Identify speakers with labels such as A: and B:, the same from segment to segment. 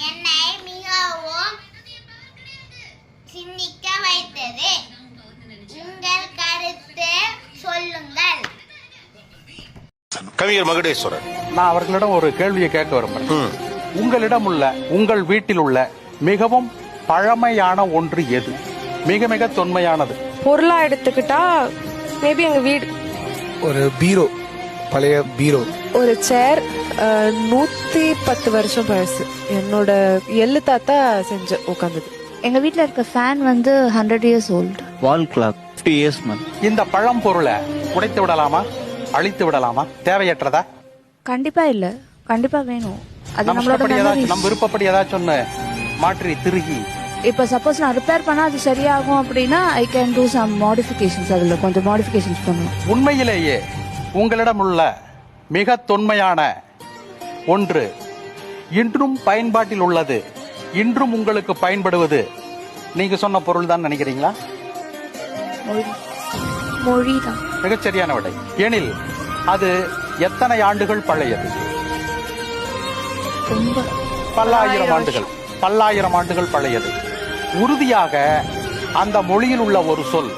A: என்னை மிகவும் சிந்திக்க வைத்தது. உங்கள் கருத்து சொல்லுங்கள்.
B: கவிஞர் மகுடேஸ்வரன்.
C: நான் அவர்களிடம் ஒரு கேள்வியை கேட்க விரும்புகிறேன். உங்களிடம் உள்ள, உங்கள் வீட்டில் உள்ள மிகவும் பழமையான ஒன்று எது? மிக மிக தொன்மையானது.
D: பொருளா எடுத்துக்கிட்டா மேபி எங்க வீடு.
E: ஒரு பீரோ, பழைய பீரோ.
D: ஒரு சேர் 110 வருஷம் பழசு. என்னோட எள்ளு தாத்தா செஞ்சு உட்காந்தது.
F: எங்க வீட்ல இருக்க fan 100 years old.
G: Wall clock 50 years ma'am.
C: இந்த பழம் பொருளை உடைத்து விடலாமா, அழித்து விடலாமா? தேவையற்றதா?
F: கண்டிப்பா இல்ல, கண்டிப்பா வேணும். அது
C: நம்ம
F: நம்மளோட memories.
C: நம் விருப்பப்படி ஏதாச்சும் ஒண்ணு மாற்றி திருகி
F: இப்ப சப்போஸ் நான் ரிப்பேர் பண்ணா அது சரியாகும் அப்படின்னா I can do some modifications. அதுல கொஞ்சம் மாடிஃபிகேஷன்ஸ் பண்ணுவோம்.
C: உண்மையிலேயே உங்களிடம் உள்ள மிக தொன்மையான ஒன்று இன்றும் பயன்பாட்டில் உள்ளது, இன்றும் உங்களுக்கு பயன்படுவது நீங்க சொன்ன பொருள் தான் நினைக்கிறீங்களா?
F: மொழிதான்
C: மிகச்சரியான விடை. எனில் அது எத்தனை ஆண்டுகள் பழையது?
F: ரொம்ப
C: பல்லாயிரம் ஆண்டுகள் பழையது. உறுதியாக அந்த மொழியில் உள்ள ஒரு சொல்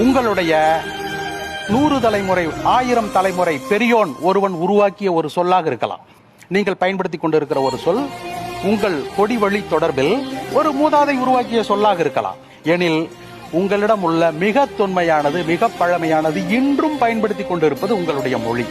C: உங்களுடைய 100 தலைமுறை 1000 தலைமுறை பெரியோன் ஒருவன் உருவாக்கிய ஒரு சொல்லாக இருக்கலாம். நீங்கள் பயன்படுத்தி கொண்டிருக்கிற ஒரு சொல் உங்கள் கொடி வழி தொடர்பில் ஒரு மூதாதை உருவாக்கிய சொல்லாக இருக்கலாம். எனில் உங்களிடம் உள்ள மிக தொன்மையானது, மிக பழமையானது, இன்றும் பயன்படுத்தி கொண்டிருப்பது உங்களுடைய மொழி.